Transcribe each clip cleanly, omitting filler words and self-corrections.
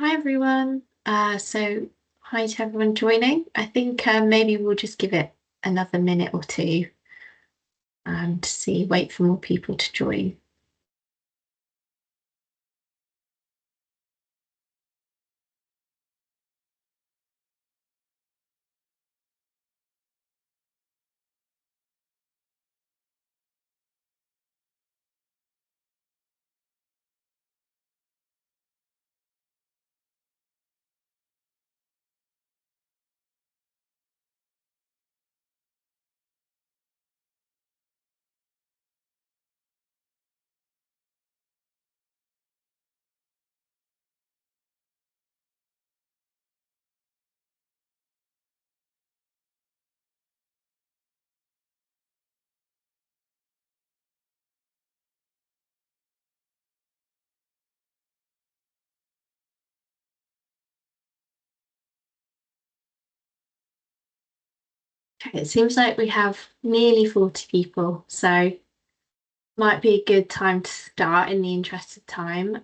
Hi everyone. So hi to everyone joining. I think maybe we'll just give it another minute or two to wait for more people to join. Okay, it seems like we have nearly 40 people, so might be a good time to start in the interest of time.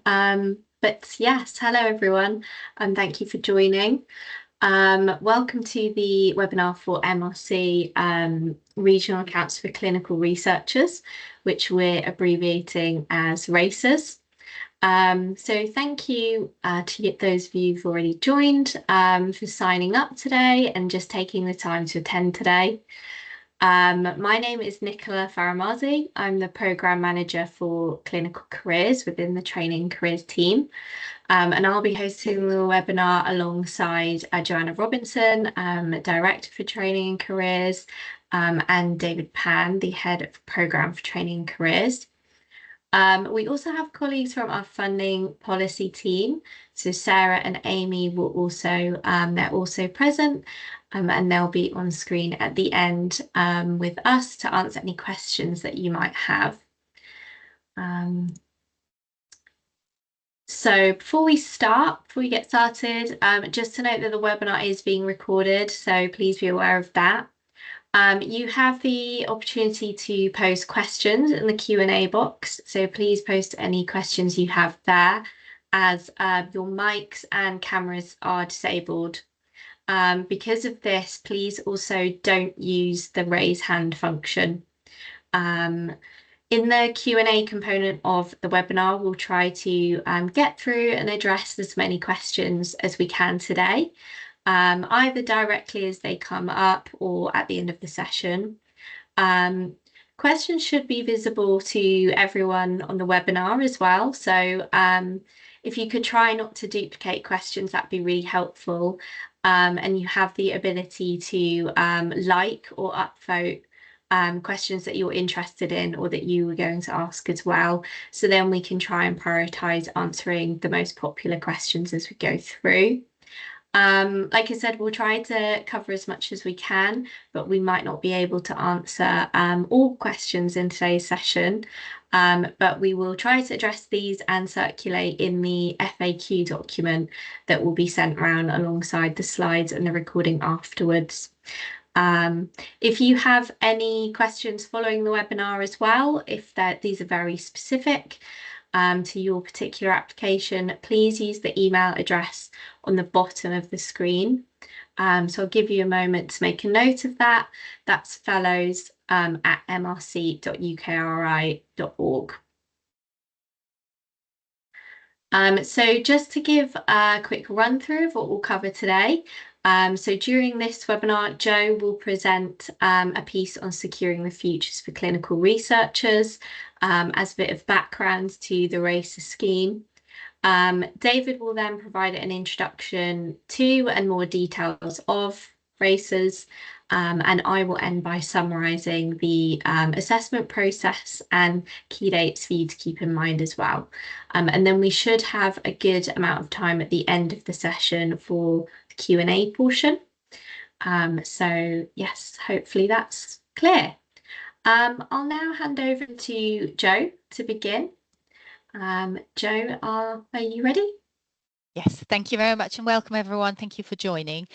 But yes, hello everyone, and thank you for joining. Welcome to the webinar for MRC Regional Accounts for Clinical Researchers, which we're abbreviating as RACRs. So thank you to those of you who've already joined for signing up today and just taking the time to attend today. My name is Nicola Faramazi. I'm the Programme Manager for Clinical Careers within the Training Careers team. And I'll be hosting the webinar alongside Joanna Robinson, Director for Training and Careers, and David Pan, the Head of Programme for Training and Careers. We also have colleagues from our funding policy team. So Sarah and Amy will also, they're also present, and they'll be on screen at the end with us to answer any questions that you might have. So before we get started, just to note that the webinar is being recorded, so please be aware of that. You have the opportunity to post questions in the Q&A box, so please post any questions you have there, as your mics and cameras are disabled. Because of this, please also don't use the raise hand function. In the Q&A component of the webinar, we'll try to get through and address as many questions as we can today, either directly as they come up or at the end of the session. Questions should be visible to everyone on the webinar as well. So if you could try not to duplicate questions, that'd be really helpful. And you have the ability to like or upvote questions that you're interested in or that you were going to ask as well. So then we can try and prioritise answering the most popular questions as we go through. Like I said, we'll try to cover as much as we can, but we might not be able to answer all questions in today's session. But we will try to address these and circulate in the FAQ document that will be sent around alongside the slides and the recording afterwards. If you have any questions following the webinar as well, if these are very specific to your particular application, please use the email address on the bottom of the screen. So I'll give you a moment to make a note of that. That's fellows at mrc.ukri.org. So just to give a quick run through of what we'll cover today. So during this webinar, Jo will present a piece on securing the futures for clinical researchers as a bit of background to the RACR scheme. David will then provide an introduction to and more details of RACRs, and I will end by summarising the assessment process and key dates for you to keep in mind as well. And then we should have a good amount of time at the end of the session for the Q&A portion. So yes, hopefully that's clear. I'll now hand over to Jo to begin. Jo, are you ready? Yes, thank you very much and welcome everyone. Thank you for joining.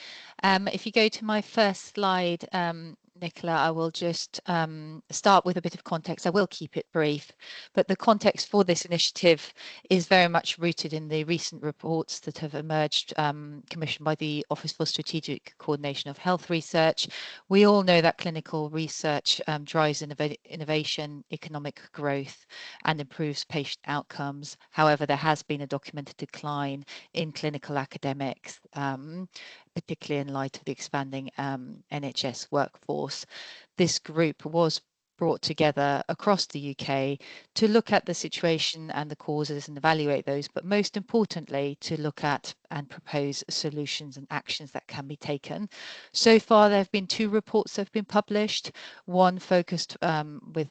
If you go to my first slide, Nicola. I will just start with a bit of context. I will keep it brief, but the context for this initiative is very much rooted in the recent reports that have emerged, commissioned by the Office for Strategic Coordination of Health Research. We all know that clinical research drives innovation, economic growth, and improves patient outcomes. However, there has been a documented decline in clinical academics, particularly in light of the expanding NHS workforce. This group was brought together across the UK to look at the situation and the causes and evaluate those, but most importantly, to look at and propose solutions and actions that can be taken. So far, there have been 2 reports that have been published, one focused with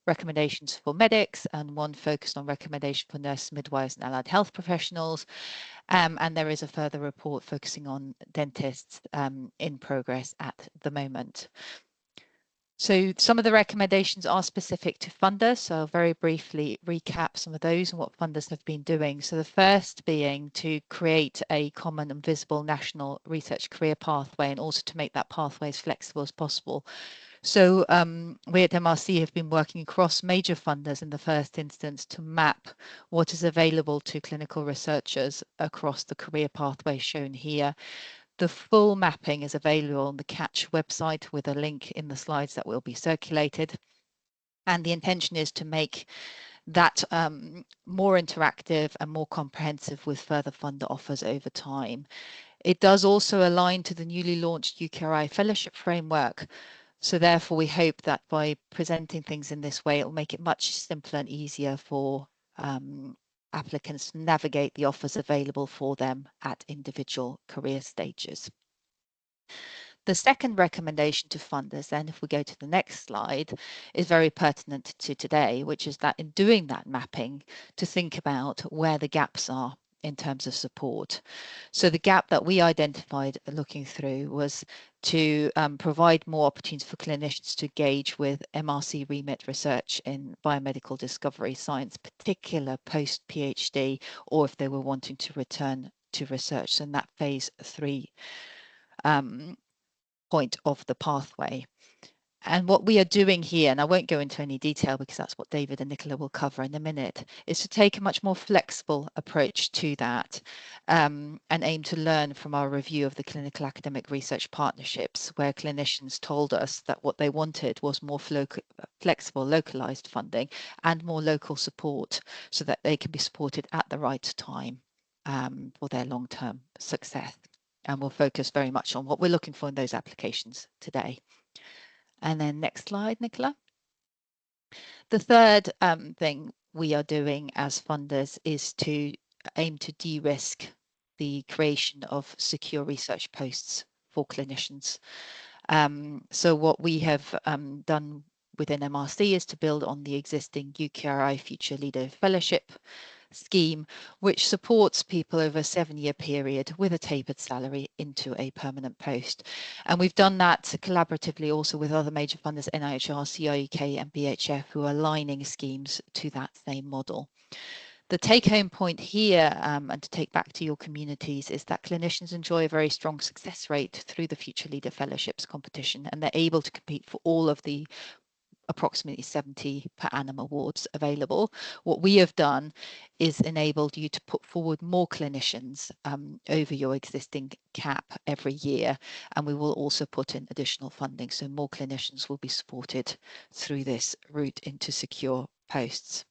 recommendations for medics and one focused on recommendation for nurses, midwives and allied health professionals. And there is a further report focusing on dentists in progress at the moment. So some of the recommendations are specific to funders. So I'll very briefly recap some of those and what funders have been doing. So the first being to create a common and visible national research career pathway, and also to make that pathway as flexible as possible. So we at MRC have been working across major funders in the first instance to map what is available to clinical researchers across the career pathway shown here. The full mapping is available on the Catch website with a link in the slides that will be circulated. And the intention is to make that more interactive and more comprehensive with further funder offers over time. It does also align to the newly launched UKRI fellowship framework. So therefore, we hope that by presenting things in this way, it will make it much simpler and easier for applicants to navigate the offers available for them at individual career stages. The second recommendation to funders, then, if we go to the next slide, is very pertinent to today, which is that in doing that mapping, to think about where the gaps are in terms of support. So the gap that we identified looking through was to provide more opportunities for clinicians to engage with MRC remit research in biomedical discovery science, particular post-PhD, or if they were wanting to return to research. So in that phase 3 point of the pathway. And what we are doing here, and I won't go into any detail because that's what David and Nicola will cover in a minute, is to take a much more flexible approach to that and aim to learn from our review of the clinical academic research partnerships, where clinicians told us that what they wanted was more flexible, localized funding and more local support so that they can be supported at the right time for their long-term success. And we'll focus very much on what we're looking for in those applications today. And then next slide, Nicola. The third thing we are doing as funders is to aim to de-risk the creation of secure research posts for clinicians. So what we have done within MRC is to build on the existing UKRI Future Leader Fellowship scheme, which supports people over a 7-year period with a tapered salary into a permanent post. And we've done that collaboratively also with other major funders, NIHR, CIUK and BHF, who are aligning schemes to that same model. The take-home point here, and to take back to your communities, is that clinicians enjoy a very strong success rate through the Future Leader Fellowships competition, and they're able to compete for all of the approximately 70 per annum awards available. What we have done is enabled you to put forward more clinicians over your existing cap every year, and we will also put in additional funding, so more clinicians will be supported through this route into secure posts.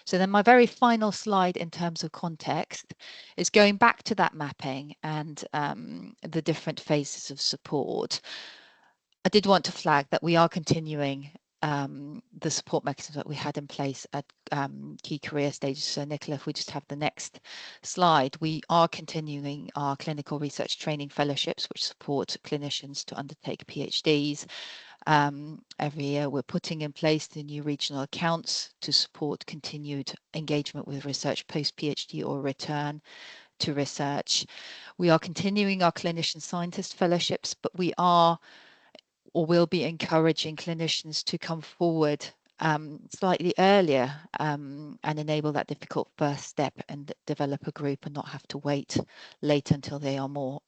So then my very final slide in terms of context is going back to that mapping and the different phases of support. I did want to flag that we are continuing the support mechanisms that we had in place at key career stages. So Nicola, if we just have the next slide, we are continuing our clinical research training fellowships, which support clinicians to undertake PhDs. Every year we're putting in place the new regional accounts to support continued engagement with research post-PhD or return to research. We are continuing our clinician scientist fellowships, but we are or will be encouraging clinicians to come forward slightly earlier and enable that difficult first step and develop a group and not have to wait later until they are more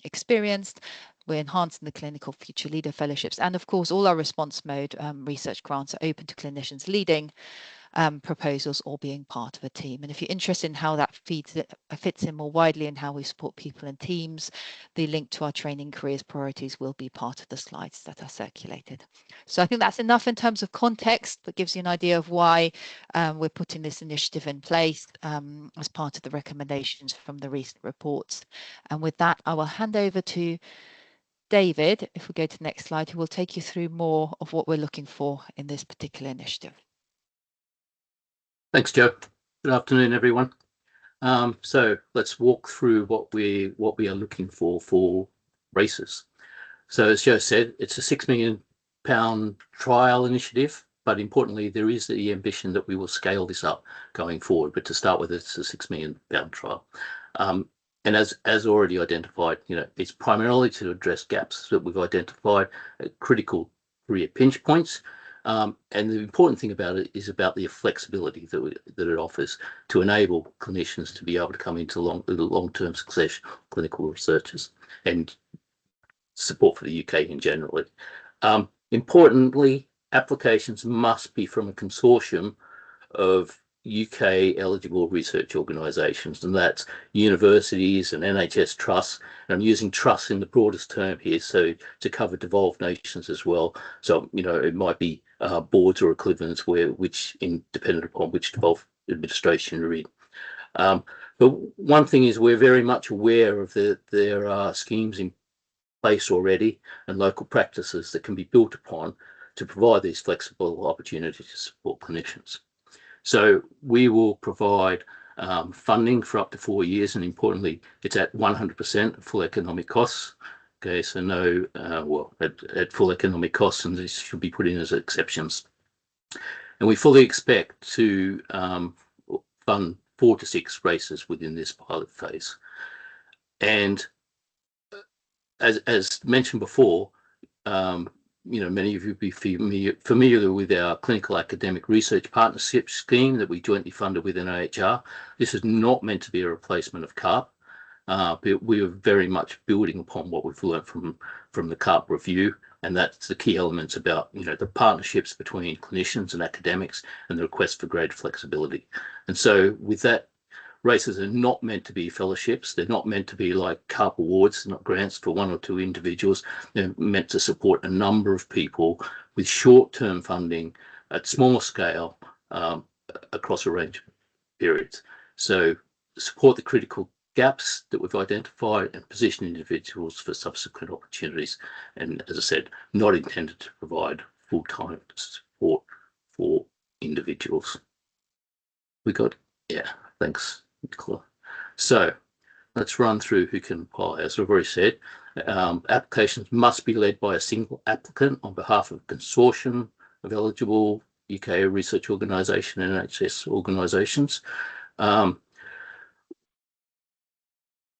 experienced. We're enhancing the clinical future leader fellowships, and of course all our response mode research grants are open to clinicians leading proposals or being part of a team. And if you're interested in how that fits in more widely and how we support people and teams, the link to our training careers priorities will be part of the slides that are circulated. So I think that's enough in terms of context, that gives you an idea of why we're putting this initiative in place as part of the recommendations from the recent reports. And with that, I will hand over to David, if we go to the next slide, who will take you through more of what we're looking for in this particular initiative. Thanks, Joe. Good afternoon, everyone. So let's walk through what we are looking for RACRs. So as Joe said, it's a £6 million trial initiative, but importantly, there is the ambition that we will scale this up going forward. But to start with, it's a £6 million trial. And as already identified, it's primarily to address gaps that we've identified at critical career pinch points. And the important thing about it is about the flexibility that it offers to enable clinicians to be able to come into long-term success clinical researchers and support for the UK in general. Importantly, applications must be from a consortium of UK eligible research organisations, and that's universities and NHS trusts. And I'm using trusts in the broadest term here, so to cover devolved nations as well. So it might be boards or equivalents which dependent upon which devolved administration you're in. But one thing is we're very much aware of there are schemes in place already and local practices that can be built upon to provide these flexible opportunities to support clinicians. So we will provide funding for up to 4 years, and importantly, it's at 100% full economic costs. Okay, so no, at full economic costs, and this should be put in as exceptions. And we fully expect to fund 4 to 6 races within this pilot phase. And as mentioned before, many of you will be familiar with our clinical academic research partnership scheme that we jointly funded with RACR. This is not meant to be a replacement of CARP, but we are very much building upon what we've learned from the CARP review, and that's the key elements about the partnerships between clinicians and academics and the request for greater flexibility. And so with that, races are not meant to be fellowships. They're not meant to be like CARP awards, not grants for 1 or 2 individuals. They're meant to support a number of people with short-term funding at small scale across a range of periods. So support the critical gaps that we've identified and position individuals for subsequent opportunities. And as I said, not intended to provide full-time support for individuals. Thanks, Nicola. So let's run through who can apply. As I've already said, applications must be led by a single applicant on behalf of a consortium of eligible UK research organisation and NHS organisations.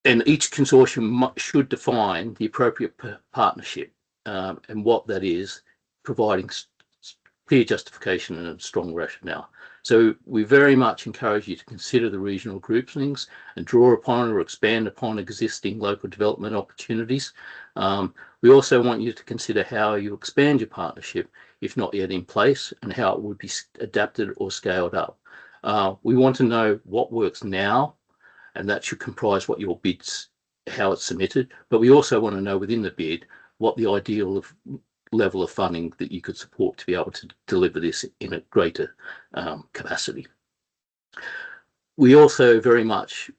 And each consortium should define the appropriate partnership and what that is, providing clear justification and a strong rationale. So we very much encourage you to consider the regional groupings and draw upon or expand upon existing local development opportunities. We also want you to consider how you expand your partnership, if not yet in place, and how it would be adapted or scaled up. We want to know what works now, and that should comprise what your bids, how it's submitted. But we also want to know within the bid what the ideal level of funding that you could support to be able to deliver this in a greater capacity. We also very much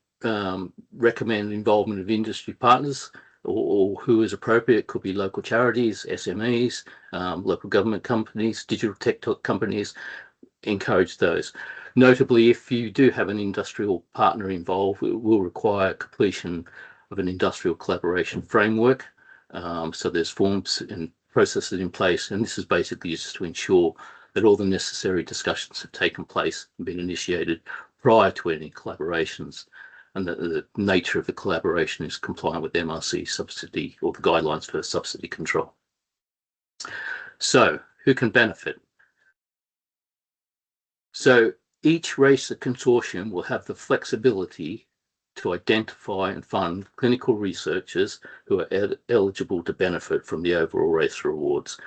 recommend involvement of industry partners or who is appropriate. Could be local charities, SMEs, local government companies, digital tech companies. Encourage those. Notably, if you do have an industrial partner involved, it will require completion of an industrial collaboration framework. So there's forms and processes in place, and this is basically just to ensure that all the necessary discussions have taken place and been initiated prior to any collaborations, and that the nature of the collaboration is compliant with MRC subsidy or the guidelines for subsidy control. So who can benefit? So each RACR consortium will have the flexibility to identify and fund clinical researchers who are eligible to benefit from the overall RACR awards.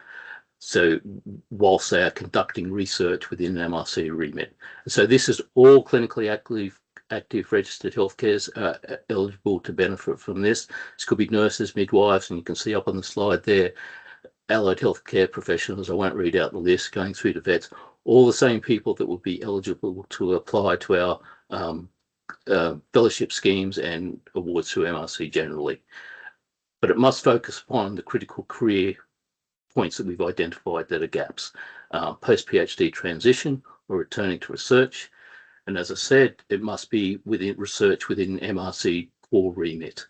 So whilst they are conducting research within an MRC remit. So this is all clinically active registered healthcares eligible to benefit from this. This could be nurses, midwives, and you can see up on the slide there, allied healthcare professionals. I won't read out the list, going through to vets, all the same people that will be eligible to apply to our fellowship schemes and awards through MRC generally. But it must focus upon the critical career points that we've identified that are gaps: post-PhD transition or returning to research. And as I said, it must be within research within MRC core remit.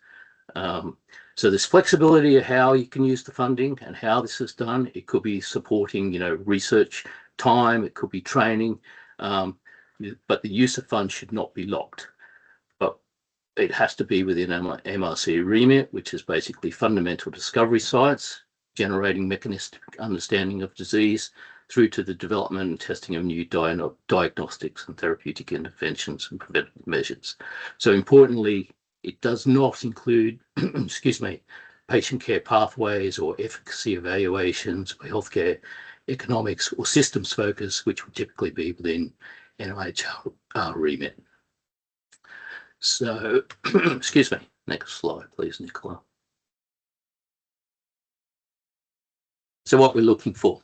So there's flexibility of how you can use the funding and how this is done. It could be supporting, research time, it could be training, but the use of funds should not be locked. But it has to be within MRC remit, which is basically fundamental discovery science, generating mechanistic understanding of disease, through to the development and testing of new diagnostics and therapeutic interventions and preventative measures. So importantly, it does not include, excuse me, patient care pathways or efficacy evaluations or healthcare economics or systems focus, which would typically be within NIH remit. So, excuse me, next slide, please, Nicola. So what we're looking for.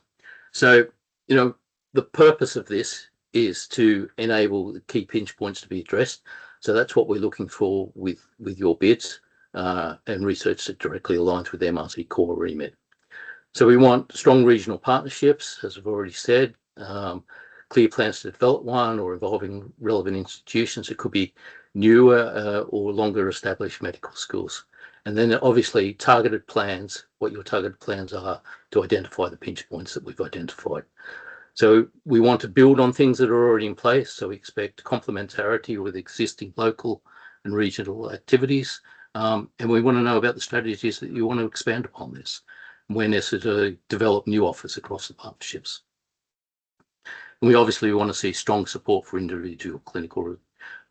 So, the purpose of this is to enable the key pinch points to be addressed. So that's what we're looking for with your bids and research that directly aligns with MRC core remit. So we want strong regional partnerships, as I've already said, clear plans to develop one or involving relevant institutions. It could be newer or longer established medical schools. And then obviously targeted plans, what your targeted plans are to identify the pinch points that we've identified. So we want to build on things that are already in place. So we expect complementarity with existing local and regional activities. And we want to know about the strategies that you want to expand upon this, when necessary, to develop new offers across the partnerships. And we obviously want to see strong support for individual clinical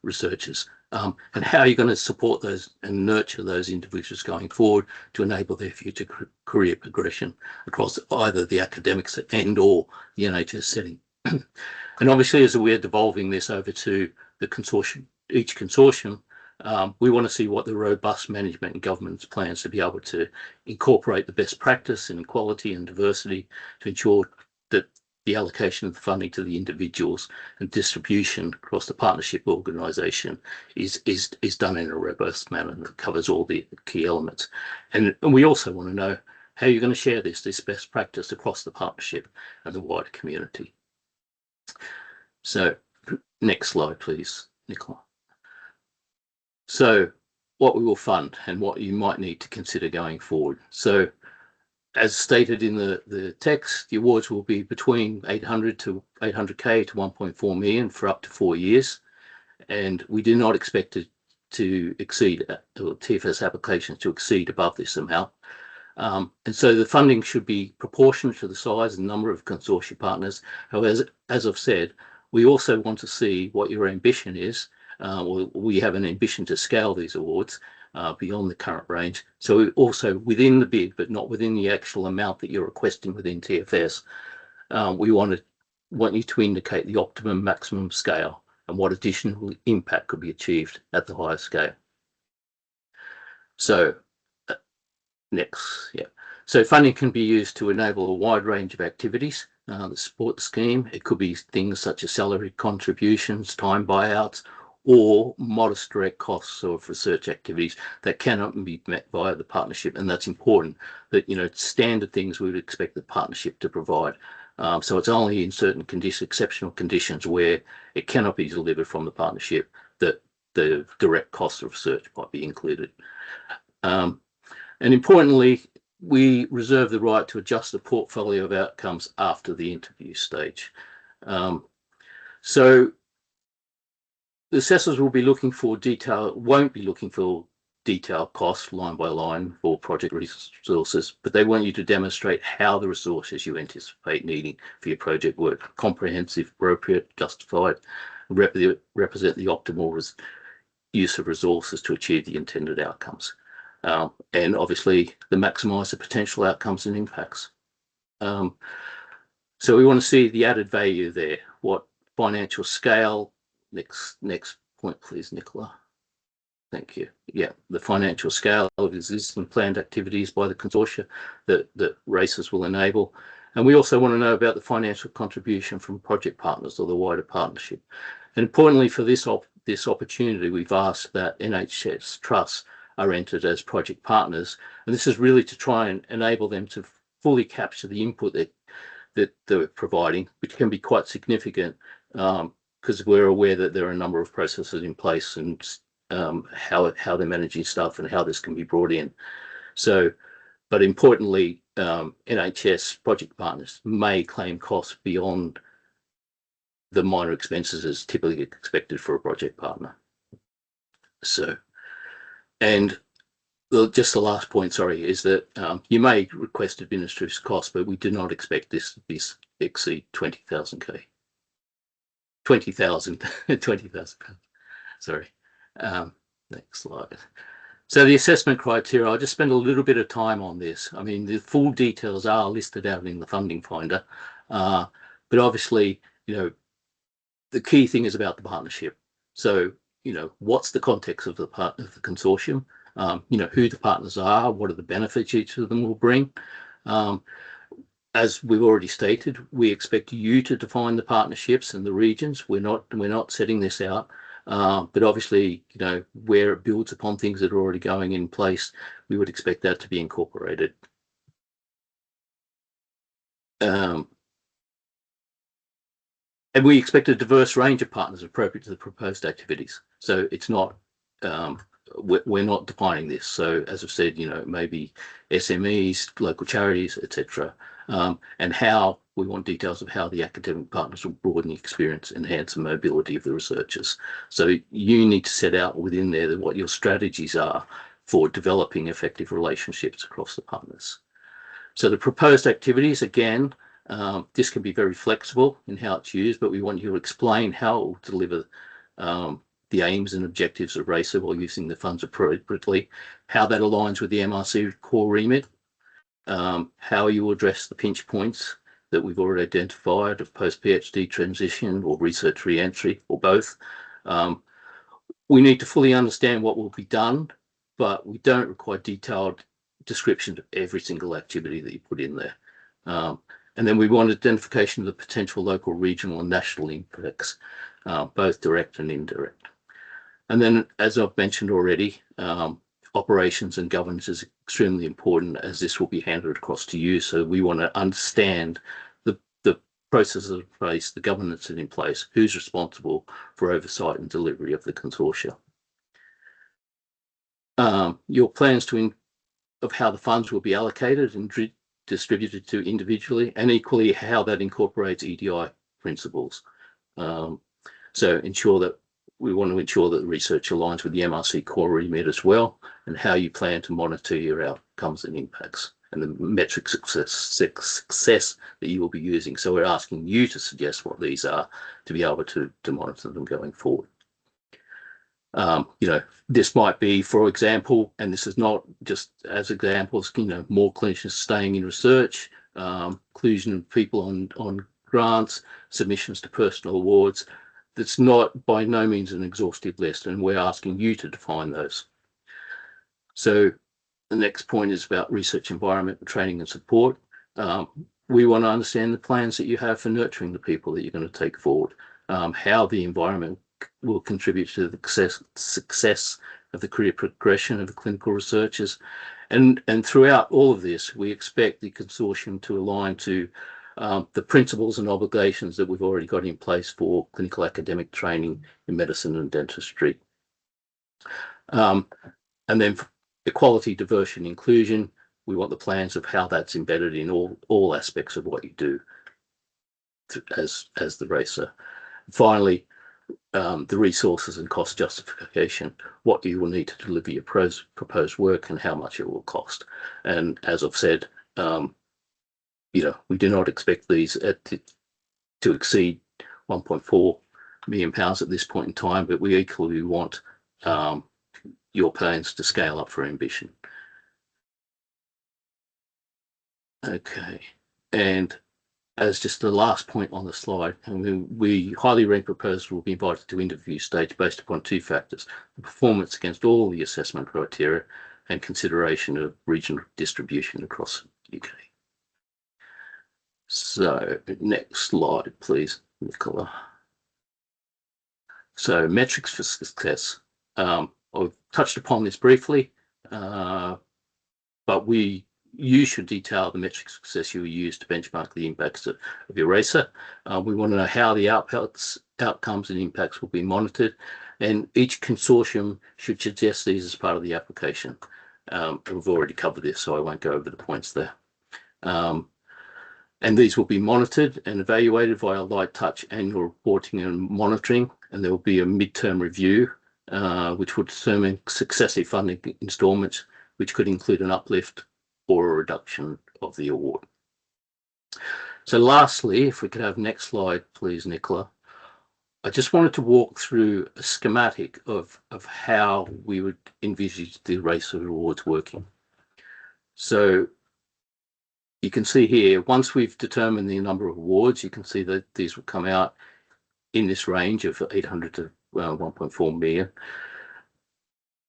researchers. And how are you going to support those and nurture those individuals going forward to enable their future career progression across either the academics and or the NHS setting? And obviously, as we're devolving this over to the consortium, each consortium, we want to see what the robust management and governance plans to be able to incorporate the best practice in equality and diversity to ensure that the allocation of the funding to the individuals and distribution across the partnership organisation is done in a robust manner that covers all the key elements. And we also want to know how you're going to share this best practice across the partnership and the wider community. So next slide, please, Nicola. So what we will fund and what you might need to consider going forward. So as stated in the text, the awards will be between 800 to 800K to 1.4 million for up to 4 years. And we do not expect it to exceed, or TFS applications to exceed above this amount. And so the funding should be proportionate to the size and number of consortium partners. However, as I've said, we also want to see what your ambition is. We have an ambition to scale these awards beyond the current range. So also within the bid, but not within the actual amount that you're requesting within TFS, we want you to indicate the optimum maximum scale and what additional impact could be achieved at the higher scale. So next, yeah. So funding can be used to enable a wide range of activities that support the scheme. It could be things such as salary contributions, time buyouts, or modest direct costs of research activities that cannot be met via the partnership. And that's important, that, standard things we would expect the partnership to provide. So it's only in certain exceptional conditions where it cannot be delivered from the partnership that the direct costs of research might be included. And importantly, we reserve the right to adjust the portfolio of outcomes after the interview stage. So the assessors will be looking for won't be looking for detailed costs line by line for project resources, but they want you to demonstrate how the resources you anticipate needing for your project work comprehensive, appropriate, justified, represent the optimal use of resources to achieve the intended outcomes. And obviously, they maximise the potential outcomes and impacts. So we want to see the added value there. What financial scale? Next point, please, Nicola. Thank you. Yeah, the financial scale of existing planned activities by the consortia that RACRs will enable. And we also want to know about the financial contribution from project partners or the wider partnership. And importantly for this opportunity, we've asked that NHS trusts are entered as project partners. And this is really to try and enable them to fully capture the input that they're providing, which can be quite significant because we're aware that there are a number of processes in place and how they're managing stuff and how this can be brought in. So, but importantly, NHS project partners may claim costs beyond the minor expenses as typically expected for a project partner. So, and just the last point, sorry, is that you may request administrative costs, but we do not expect this to exceed 20,000 £20,000. Sorry. Next slide. So the assessment criteria, I'll just spend a little bit of time on this. I mean, the full details are listed out in the funding finder, but obviously, you know, the key thing is about the partnership. So, you know, what's the context of the consortium? You know, who the partners are, what are the benefits each of them will bring. As we've already stated, we expect you to define the partnerships and the regions. We're not setting this out. But obviously, you know, where it builds upon things that are already going in place, we would expect that to be incorporated. And we expect a diverse range of partners appropriate to the proposed activities. So it's not, we're not defining this. So as I've said, you know, maybe SMEs, local charities, etc. And how we want details of how the academic partners will broaden the experience, enhance the mobility of the researchers. So you need to set out within there what your strategies are for developing effective relationships across the partners. So the proposed activities, again, this can be very flexible in how it's used, but we want you to explain how it will deliver the aims and objectives of RACR while using the funds appropriately, how that aligns with the MRC core remit, how you will address the pinch points that we've already identified of post-PhD transition or research re-entry or both. We need to fully understand what will be done, but we don't require detailed description of every single activity that you put in there. And then we want identification of the potential local, regional and national impacts, both direct and indirect. And then, as I've mentioned already, operations and governance is extremely important as this will be handed across to you. So we want to understand the processes in place, the governance in place, who's responsible for oversight and delivery of the consortia. Your plans of how the funds will be allocated and distributed to individually, and equally how that incorporates EDI principles. So we want to ensure that the research aligns with the MRC core remit as well, and how you plan to monitor your outcomes and impacts and the metric success that you will be using. So we're asking you to suggest what these are to be able to monitor them going forward. You know, this might be, for example, and this is not just as examples, you know, more clinicians staying in research, inclusion of people on grants, submissions to personal awards. That's not by no means an exhaustive list, and we're asking you to define those. So the next point is about research environment, training and support. We want to understand the plans that you have for nurturing the people that you're going to take forward, how the environment will contribute to the success of the career progression of the clinical researchers. And throughout all of this, we expect the consortium to align to the principles and obligations that we've already got in place for clinical academic training in medicine and dentistry. And then for equality, diversity, and inclusion, we want the plans of how that's embedded in all aspects of what you do as the RACR. Finally, the resources and cost justification, what you will need to deliver your proposed work and how much it will cost. And as I've said, we do not expect these to exceed £1.4 million at this point in time, but we equally want your plans to scale up for ambition. Okay, and as just the last point on the slide, we highly ranked proposals will be invited to interview stage based upon two factors: the performance against all the assessment criteria and consideration of regional distribution across the UK. So next slide, please, Nicola. So metrics for success. I've touched upon this briefly, but you should detail the metrics of success you will use to benchmark the impacts of your RACR. We want to know how the outcomes and impacts will be monitored, and each consortium should suggest these as part of the application. We've already covered this, so I won't go over the points there. And these will be monitored and evaluated via light touch annual reporting and monitoring, and there will be a midterm review, which will determine successive funding instalments, which could include an uplift or a reduction of the award. So lastly, if we could have next slide, please, Nicola. I just wanted to walk through a schematic of how we would envisage the RACR awards working. So you can see here, once we've determined the number of awards, you can see that these will come out in this range of 800 to 1.4 million.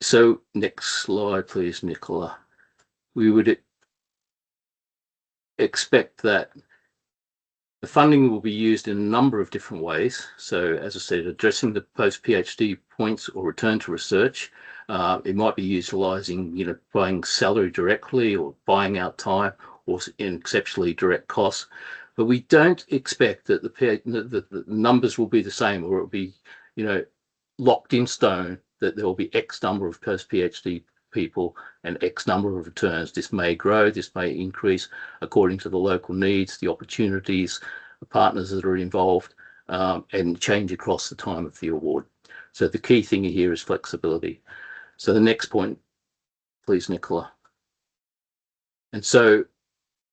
So next slide, please, Nicola. We would expect that the funding will be used in a number of different ways. So as I said, addressing the post-PhD points or return to research. It might be utilising, buying salary directly or buying out time or in exceptionally direct costs. But we don't expect that the numbers will be the same, or it will be, locked in stone that there will be X number of post-PhD people and X number of returns. This may grow, this may increase according to the local needs, the opportunities, the partners that are involved, and change across the time of the award. So the key thing here is flexibility. So the next point, please, Nicola. And so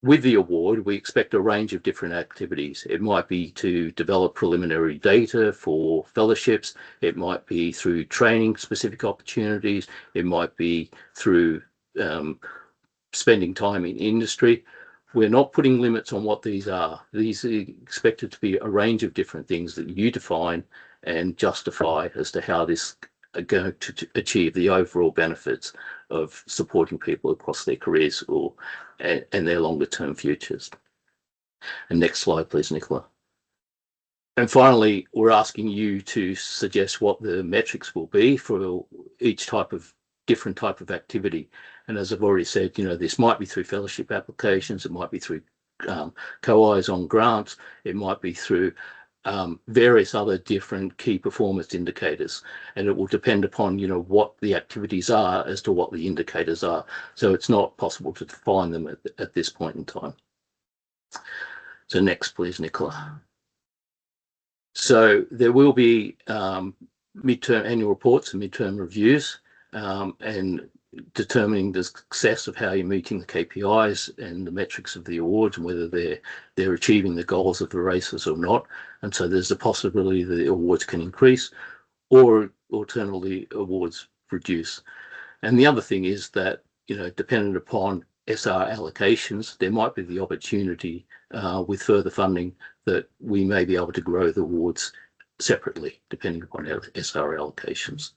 with the award, we expect a range of different activities. It might be to develop preliminary data for fellowships. It might be through training specific opportunities. It might be through spending time in industry. We're not putting limits on what these are. These are expected to be a range of different things that you define and justify as to how this are going to achieve the overall benefits of supporting people across their careers and their longer term futures. And next slide, please, Nicola. And finally, we're asking you to suggest what the metrics will be for each different type of activity. And as I've already said, this might be through fellowship applications, it might be through co-Is on grants, it might be through various other different key performance indicators, and it will depend upon what the activities are as to what the indicators are. So it's not possible to define them at this point in time. So next, please, Nicola. So there will be midterm annual reports and midterm reviews, and determining the success of how you're meeting the KPIs and the metrics of the awards and whether they're achieving the goals of the RACRs or not. And so there's a possibility that the awards can increase, or alternatively awards reduce. And the other thing is that, dependent upon SR allocations, there might be the opportunity with further funding that we may be able to grow the awards separately, depending upon our SR allocations.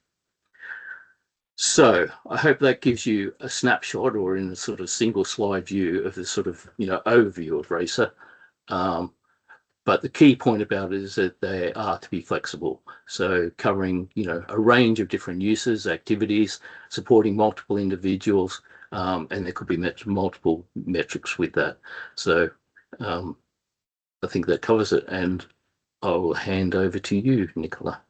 So I hope that gives you a snapshot, or in a sort of single slide view of the sort of, overview of RACR. But the key point about it is that they are to be flexible. So covering, a range of different uses, activities, supporting multiple individuals, and there could be multiple metrics with that. So I think that covers it, and I will hand over to you, Nicola.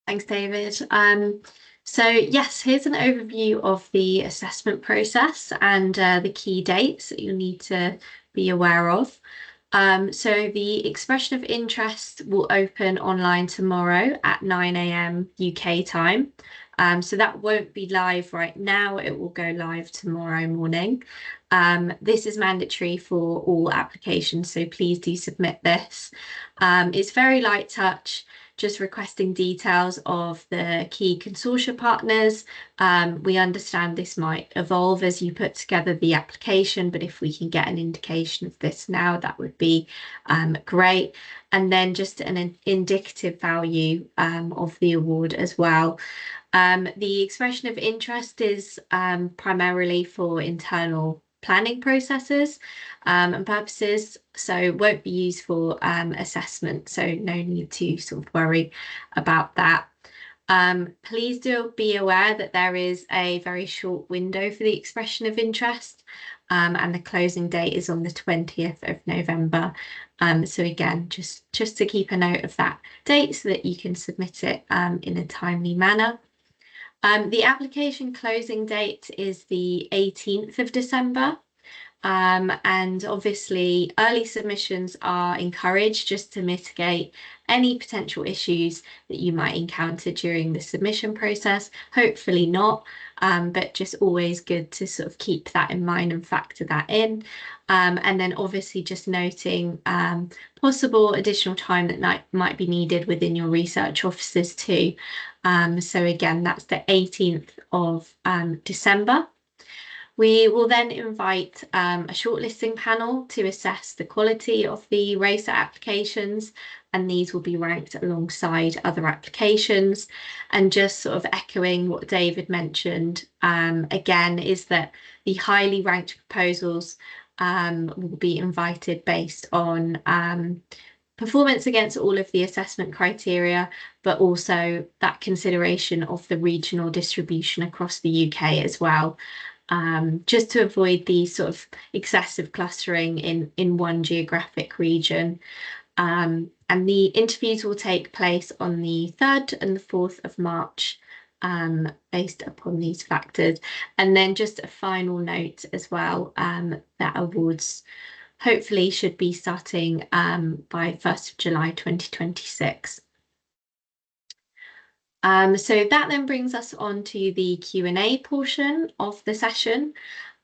Thanks, David. So yes, here's an overview of the assessment process and the key dates that you'll need to be aware of. So the expression of interest will open online tomorrow at 9 a.m. UK time. So that won't be live right now. It will go live tomorrow morning. This is mandatory for all applications, so please do submit this. It's very light touch, just requesting details of the key consortia partners. We understand this might evolve as you put together the application, but if we can get an indication of this now, that would be great. And then just an indicative value of the award as well. The expression of interest is primarily for internal planning processes and purposes, so won't be used for assessment, so no need to sort of worry about that. Please do be aware that there is a very short window for the expression of interest, and the closing date is on the 20th of November. So again, just to keep a note of that date so that you can submit it in a timely manner. The application closing date is the 18th of December. And obviously early submissions are encouraged just to mitigate any potential issues that you might encounter during the submission process. Hopefully not, but just always good to sort of keep that in mind and factor that in. And then obviously just noting possible additional time that might be needed within your research offices too. So again, that's the 18th of December. We will then invite a shortlisting panel to assess the quality of the RACR applications, and these will be ranked alongside other applications. And just sort of echoing what David mentioned, again, is that the highly ranked proposals will be invited based on performance against all of the assessment criteria, but also that consideration of the regional distribution across the UK as well. Just to avoid the sort of excessive clustering in one geographic region. And the interviews will take place on the 3rd and the 4th of March, based upon these factors. And then just a final note as well, that awards hopefully should be starting by 1st of July 2026. So that then brings us on to the Q&A portion of the session.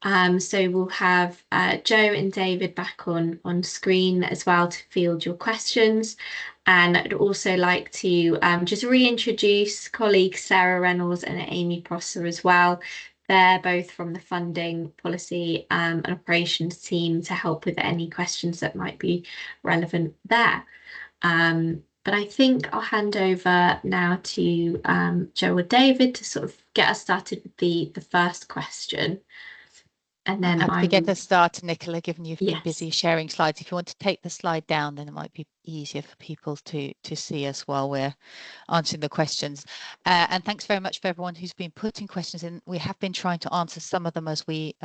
So we'll have Joe and David back on screen as well to field your questions. And I'd also like to just reintroduce colleagues Sarah Reynolds and Amy Prosser as well. They're both from the funding, policy and operations team to help with any questions that might be relevant there. But I think I'll hand over now to Joe or David to sort of get us started with the first question. And then I get the start, Nicola, given you've been busy sharing slides. If you want to take the slide down, then it might be easier for people to see us while we're answering the questions. And thanks very much for everyone who's been putting questions in. We have been trying to answer some of them as we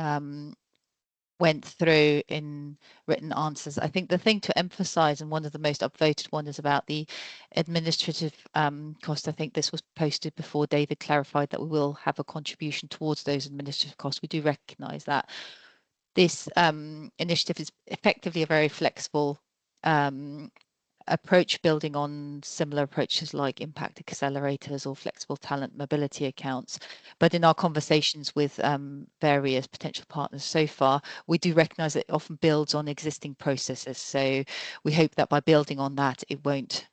went through in written answers. I think the thing to emphasize, and one of the most upvoted one, is about the administrative cost. I think this was posted before David clarified that we will have a contribution towards those administrative costs. We do recognize that. This initiative is effectively a very flexible approach, building on similar approaches like impact accelerators or flexible talent mobility accounts. But in our conversations with various potential partners so far, we do recognize that it often builds on existing processes. So we hope that by building on that, it won't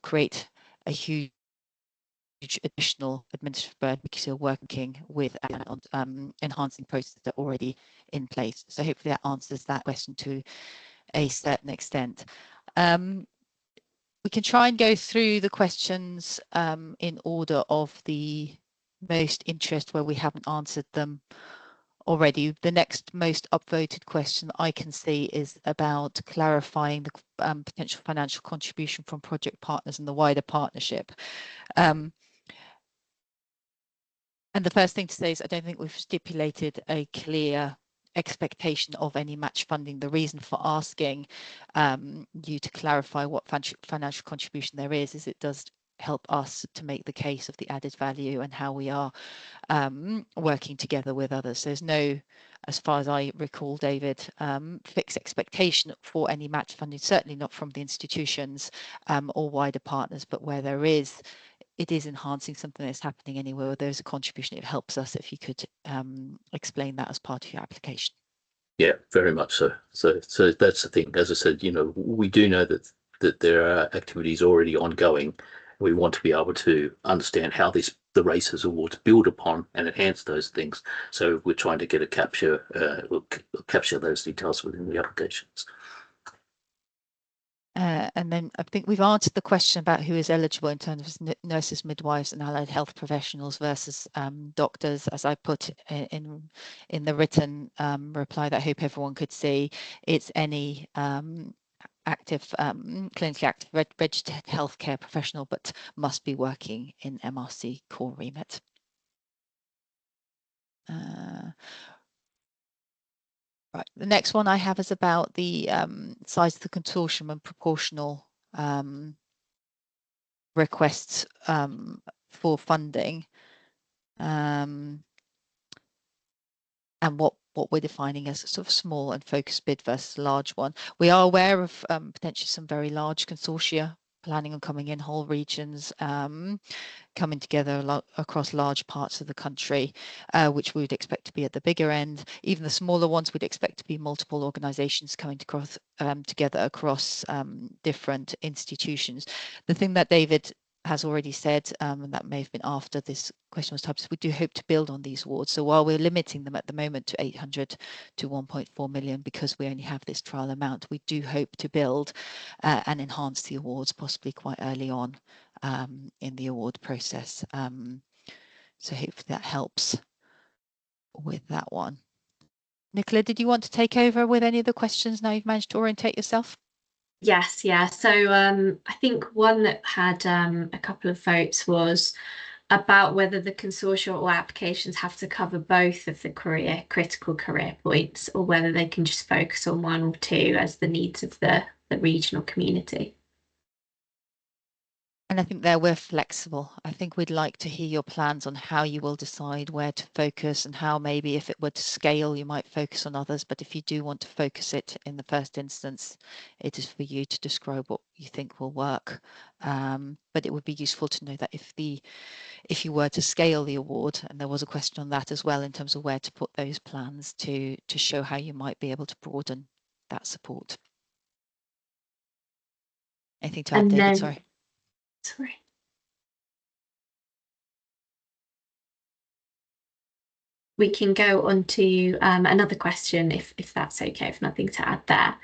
create a huge additional administrative burden because you're working with enhancing processes that are already in place. So hopefully that answers that question to a certain extent. We can try and go through the questions in order of the most interest where we haven't answered them already. The next most upvoted question I can see is about clarifying the potential financial contribution from project partners and the wider partnership. And the first thing to say is I don't think we've stipulated a clear expectation of any match funding. The reason for asking you to clarify what financial contribution there is it does help us to make the case of the added value and how we are working together with others. There's no, as far as I recall, David, fixed expectation for any match funding, certainly not from the institutions or wider partners, but where there is, it is enhancing something that's happening anywhere where there's a contribution. It helps us if you could explain that as part of your application. Yeah, very much so. So that's the thing. As I said, we do know that there are activities already ongoing. We want to be able to understand how the RACRs awards build upon and enhance those things. So we're trying to get a capture those details within the applications. And then I think we've answered the question about who is eligible in terms of nurses, midwives and allied health professionals versus doctors, as I put in the written reply that I hope everyone could see. It's any active, clinically active registered healthcare professional, but must be working in MRC core remit. Right, the next one I have is about the size of the consortium and proportional requests for funding, and what we're defining as a sort of small and focused bid versus large one. We are aware of potentially some very large consortia planning on coming in whole regions, coming together across large parts of the country, which we would expect to be at the bigger end. Even the smaller ones we'd expect to be multiple organisations coming together across different institutions. The thing that David has already said, and that may have been after this question was typed, we do hope to build on these awards. So while we're limiting them at the moment to 800 to 1.4 million because we only have this trial amount, we do hope to build and enhance the awards possibly quite early on in the award process. So hopefully that helps with that one. Nicola, did you want to take over with any of the questions now you've managed to orientate yourself? Yes, yeah. So I think one that had a couple of votes was about whether the consortia or applications have to cover both of the critical career points, or whether they can just focus on one or two as the needs of the regional community. And I think there we're flexible. I think we'd like to hear your plans on how you will decide where to focus and how maybe if it were to scale, you might focus on others. But if you do want to focus it in the first instance, it is for you to describe what you think will work. But it would be useful to know that if you were to scale the award, and there was a question on that as well in terms of where to put those plans to show how you might be able to broaden that support. Anything to add, And David? then, sorry. We can go on to another question if that's okay, if nothing to add there.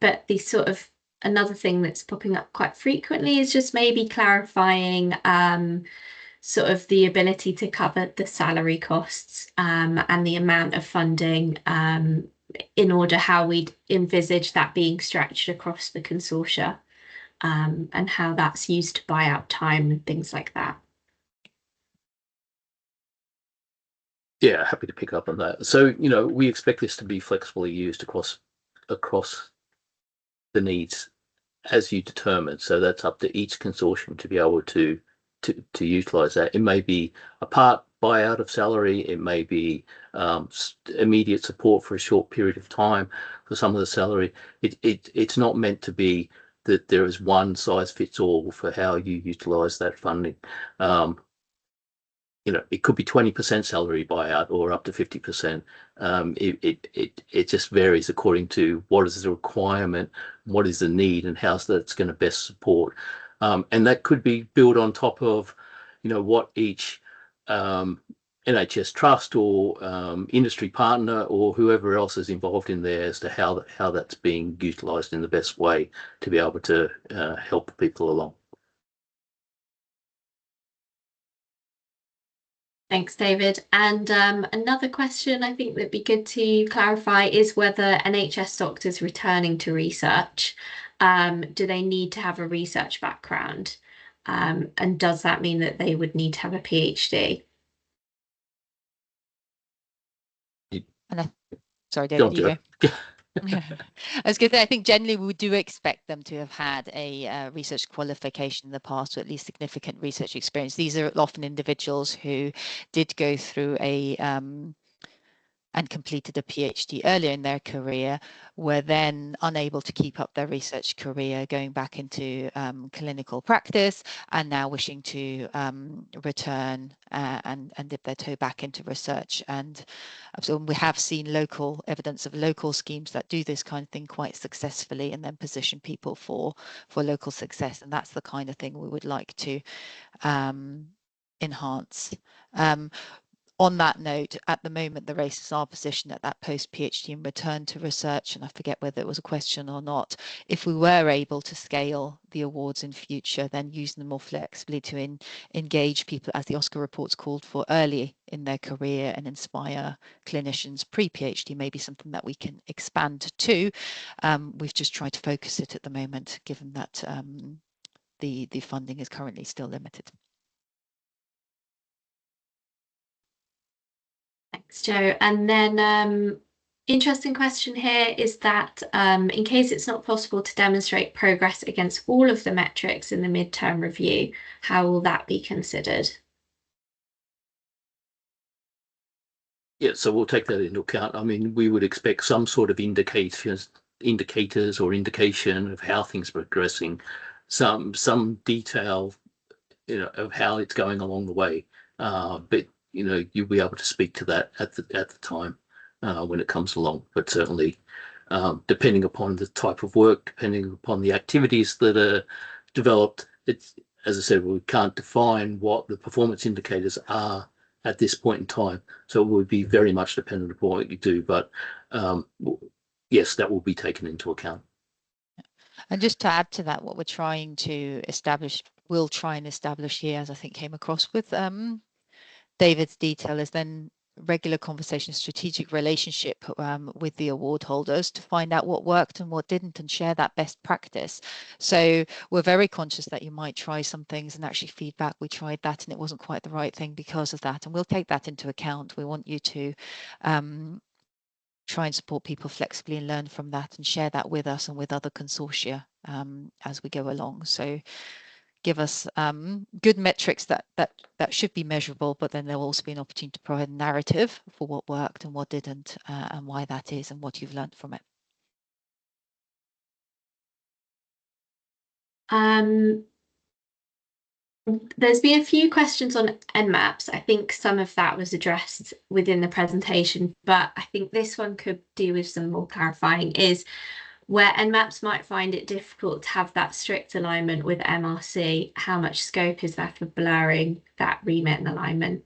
But the sort of another thing that's popping up quite frequently is just maybe clarifying sort of the ability to cover the salary costs and the amount of funding in order how we'd envisage that being structured across the consortia, and how that's used to buy out time and things like that. Yeah, happy to pick up on that. So, we expect this to be flexibly used across the needs as you determine. So that's up to each consortium to be able to utilize that. It may be a part buyout of salary. It may be immediate support for a short period of time for some of the salary. It's not meant to be that there is one size fits all for how you utilize that funding. It could be 20% salary buyout or up to 50%. It just varies according to what is the requirement, what is the need, and how that's going to best support. And that could be built on top of, what each NHS trust or industry partner or whoever else is involved in there as to how that's being utilised in the best way to be able to help people along. Thanks, David. And another question I think that'd be good to clarify is whether NHS doctors returning to research, do they need to have a research background? And does that mean that they would need to have a PhD? Sorry, David, you go. I was going to say, I think generally we do expect them to have had a research qualification in the past, or at least significant research experience. These are often individuals who did go through a and completed a PhD earlier in their career, were then unable to keep up their research career, going back into clinical practice, and now wishing to return and dip their toe back into research. And so we have seen local evidence of local schemes that do this kind of thing quite successfully, and then position people for local success. And that's the kind of thing we would like to enhance. On that note, at the moment, the RACRs are positioned at that post-PhD and return to research, and I forget whether it was a question or not. If we were able to scale the awards in future, then using them more flexibly to engage people, as the Oscar reports called for, early in their career and inspire clinicians pre-PhD may be something that we can expand to. We've just tried to focus it at the moment, given that the funding is currently still limited. Thanks, Jo. And then interesting question here is that in case it's not possible to demonstrate progress against all of the metrics in the midterm review, how will that be considered? Yeah, so we'll take that into account. I mean, we would expect some sort of indicators or indication of how things are progressing, some detail, of how it's going along the way. But you'll be able to speak to that at the time when it comes along. But certainly, depending upon the type of work, depending upon the activities that are developed, it's, as I said, we can't define what the performance indicators are at this point in time. So it would be very much dependent upon what you do. But yes, that will be taken into account. And just to add to that, what we're trying to establish, we'll try and establish here, as I think came across with David's detail, is then regular conversation, strategic relationship with the award holders to find out what worked and what didn't, and share that best practice. So we're very conscious that you might try some things and actually feedback, we tried that and it wasn't quite the right thing because of that, and we'll take that into account. We want you to try and support people flexibly and learn from that and share that with us and with other consortia as we go along. So give us good metrics that should be measurable, but then there'll also be an opportunity to provide a narrative for what worked and what didn't, and why that is, and what you've learned from it. There's been a few questions on NMAPs. I think some of that was addressed within the presentation, but I think this one could do with some more clarifying, is where NMAPs might find it difficult to have that strict alignment with MRC, how much scope is there for blurring that remit and alignment?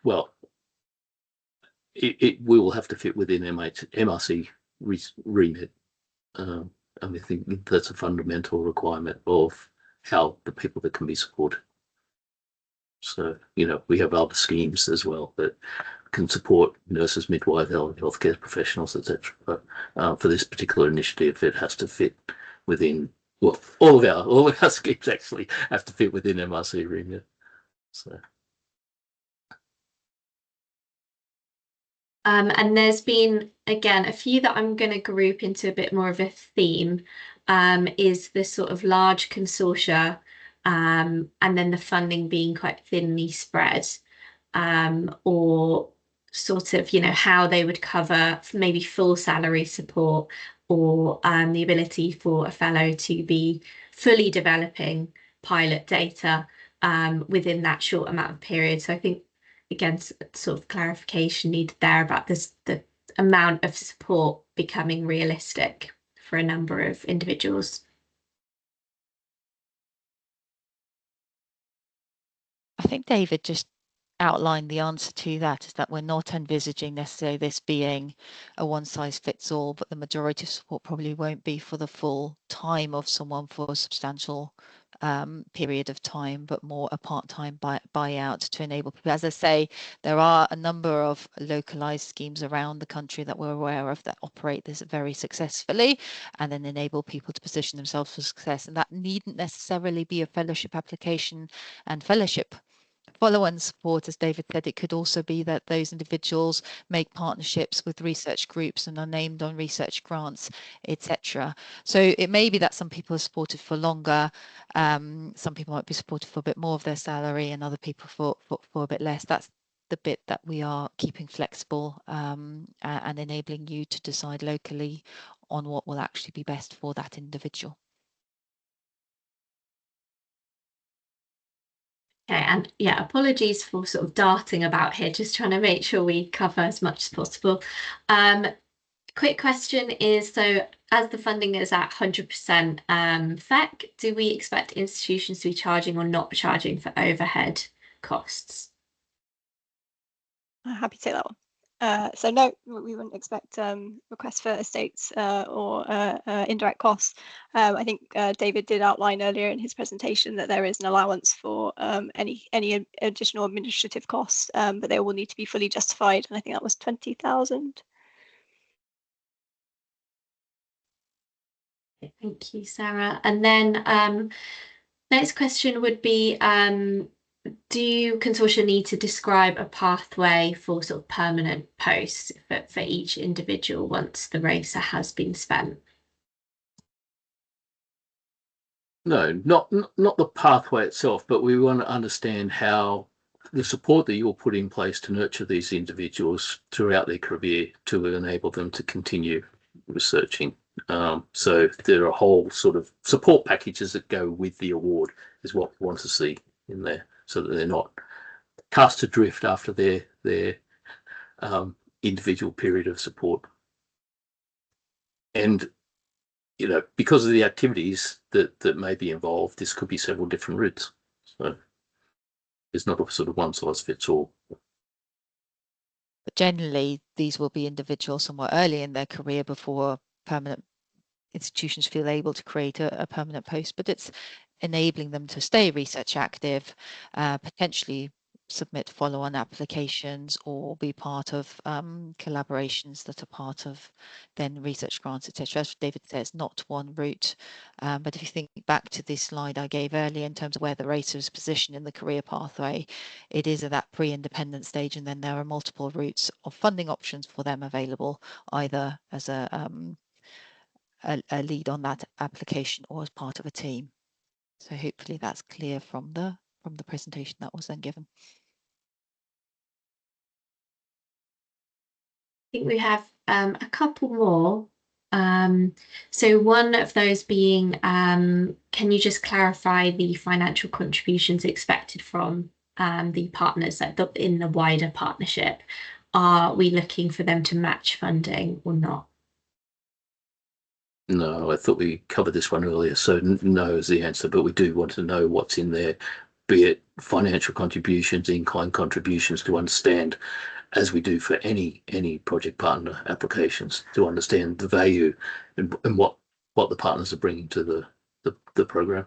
Well, it will have to fit within MRC remit. And I think that's a fundamental requirement of how the people that can be supported. So, we have other schemes as well that can support nurses, midwives, healthcare professionals, etc. But for this particular initiative, it has to fit within, well, all of our schemes actually have to fit within MRC remit. So. And there's been, again, a few that I'm going to group into a bit more of a theme, is the sort of large consortia, and then the funding being quite thinly spread, or sort of, how they would cover maybe full salary support, or the ability for a fellow to be fully developing pilot data within that short amount of period. So I think, again, sort of clarification needed there about the amount of support becoming realistic for a number of individuals. I think David just outlined the answer to that, is that we're not envisaging necessarily this being a one size fits all, but the majority of support probably won't be for the full time of someone for a substantial period of time, but more a part-time buyout to enable people. As I say, there are a number of localized schemes around the country that we're aware of that operate this very successfully, and then enable people to position themselves for success. And that needn't necessarily be a fellowship application and fellowship follow-on support, as David said, it could also be that those individuals make partnerships with research groups and are named on research grants, etc. So it may be that some people are supported for longer, some people might be supported for a bit more of their salary, and other people for a bit less. That's the bit that we are keeping flexible and enabling you to decide locally on what will actually be best for that individual. Okay, and yeah, apologies for sort of darting about here, just trying to make sure we cover as much as possible. Quick question is, so as the funding is at 100% FEC, do we expect institutions to be charging or not charging for overhead costs? I'm happy to take that one. So no, we wouldn't expect requests for estates or indirect costs. I think David did outline earlier in his presentation that there is an allowance for any additional administrative costs, but they will need to be fully justified, and I think that was 20,000. Thank you, Sarah. And then next question would be, do consortia need to describe a pathway for sort of permanent posts for each individual once the RACR has been spent? No, not the pathway itself, but we want to understand how the support that you'll put in place to nurture these individuals throughout their career to enable them to continue researching. So there are a whole sort of support packages that go with the award is what we want to see in there, so that they're not cast adrift after their individual period of support. And you know, because of the activities that may be involved, this could be several different routes. So it's not a sort of one size fits all. But generally, these will be individuals somewhat early in their career before permanent institutions feel able to create a permanent post, but it's enabling them to stay research active, potentially submit follow-on applications or be part of collaborations that are part of then research grants, etc. As David says, not one route, but if you think back to this slide I gave earlier in terms of where the RACR is positioned in the career pathway, it is at that pre-independent stage, and then there are multiple routes of funding options for them available, either as a lead on that application or as part of a team. So hopefully that's clear from the presentation that was then given. I think we have a couple more. So one of those being, can you just clarify the financial contributions expected from the partners in the wider partnership? Are we looking for them to match funding or not? No, I thought we covered this one earlier, so no is the answer, but we do want to know what's in there, be it financial contributions, in-kind contributions, to understand, as we do for any project partner applications, to understand the value and what the partners are bringing to the program.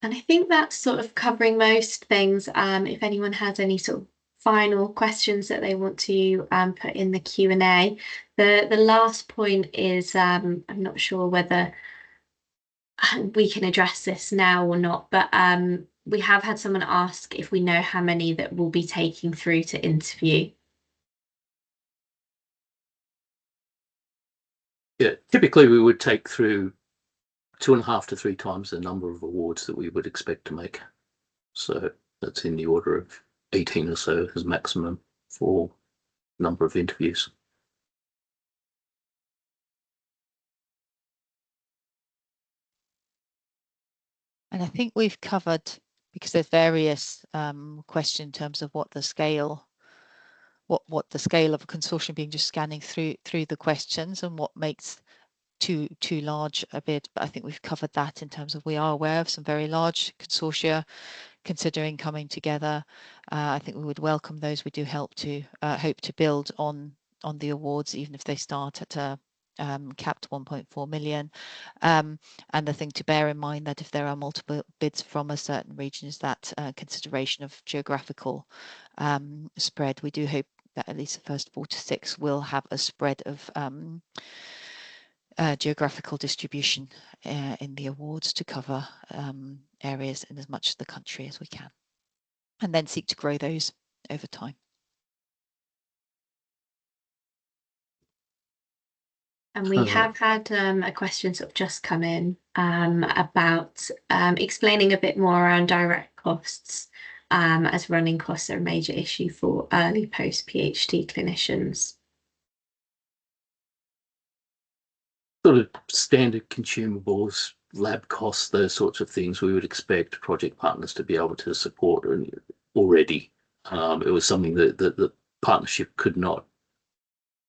And I think that's sort of covering most things. If anyone has any sort of final questions that they want to put in the Q&A. The last point is, I'm not sure whether we can address this now or not, but we have had someone ask if we know how many that we'll be taking through to interview. Yeah, typically we would take through 2.5 to 3 times the number of awards that we would expect to make. So that's in the order of 18 or so as maximum for number of interviews. And I think we've covered, because there's various questions in terms of what the scale, what the scale of a consortium being, just scanning through the questions, and what makes too large a bit. But I think we've covered that in terms of, we are aware of some very large consortia considering coming together. I think we would welcome those. We do hope to build on the awards, even if they start at a capped 1.4 million. And the thing to bear in mind that if there are multiple bids from a certain region is that consideration of geographical spread. We do hope that at least the first 4 to 6 will have a spread of geographical distribution in the awards to cover areas in as much of the country as we can, and then seek to grow those over time. And we have had a question sort of just come in about explaining a bit more around direct costs, as running costs are a major issue for early post-PhD clinicians. Sort of standard consumables, lab costs, those sorts of things we would expect project partners to be able to support already. It was something that the partnership could not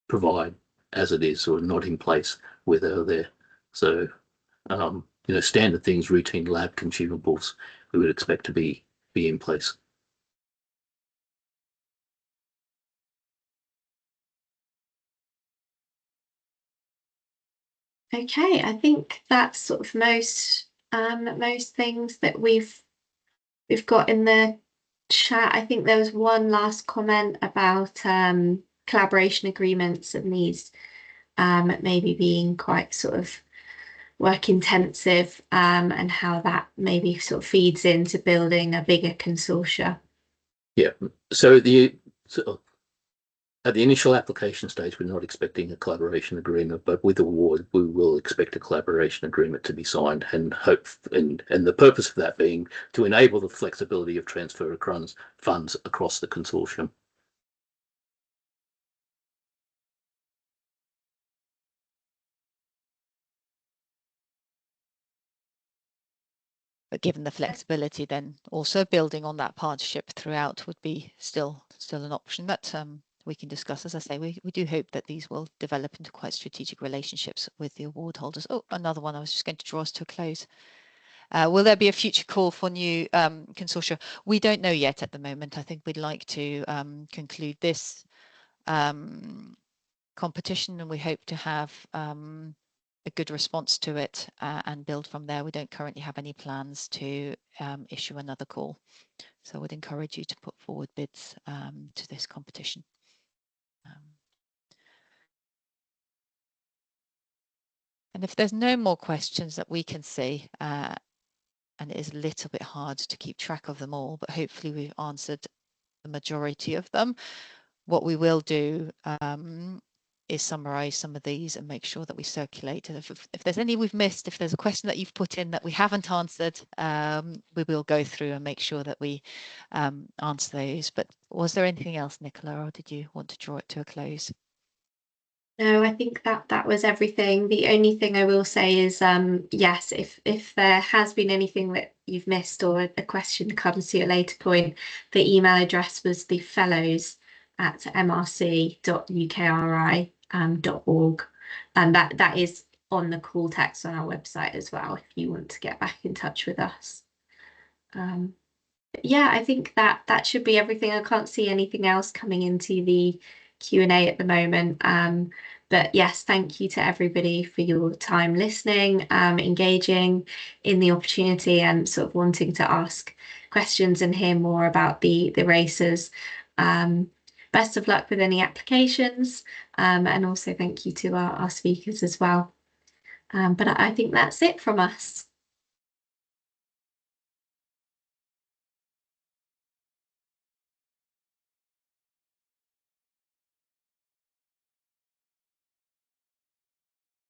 provide as it is, or not in place where they were there. So, standard things, routine lab consumables, we would expect to be in place. Okay, I think that's sort of most things that we've got in the chat. I think there was one last comment about collaboration agreements and these maybe being quite sort of work intensive, and how that maybe sort of feeds into building a bigger consortia. Yeah, so at the initial application stage, we're not expecting a collaboration agreement, but with award, we will expect a collaboration agreement to be signed, and the purpose of that being to enable the flexibility of transfer of funds across the consortium. But given the flexibility, then also building on that partnership throughout would be still an option that we can discuss. As I say, we do hope that these will develop into quite strategic relationships with the award holders. Oh, another one I was just going to draw us to a close. Will there be a future call for new consortia? We don't know yet at the moment. I think we'd like to conclude this competition, and we hope to have a good response to it and build from there. We don't currently have any plans to issue another call, so I would encourage you to put forward bids to this competition. And if there's no more questions that we can see, and it is a little bit hard to keep track of them all, but hopefully we've answered the majority of them. What we will do is summarize some of these and make sure that we circulate. And if there's any we've missed, if there's a question that you've put in that we haven't answered, we will go through and make sure that we answer those. But was there anything else, Nicola, or did you want to draw it to a close? No, I think that was everything. The only thing I will say is, yes, if there has been anything that you've missed or a question comes to a later point, the email address was the fellows@mrc.ukri.org, and that is on the call text on our website as well if you want to get back in touch with us. Yeah, I think that should be everything. I can't see anything else coming into the Q&A at the moment, but yes, thank you to everybody for your time listening, engaging in the opportunity, and sort of wanting to ask questions and hear more about the RACRs. Best of luck with any applications, and also thank you to our speakers as well. But I think that's it from us.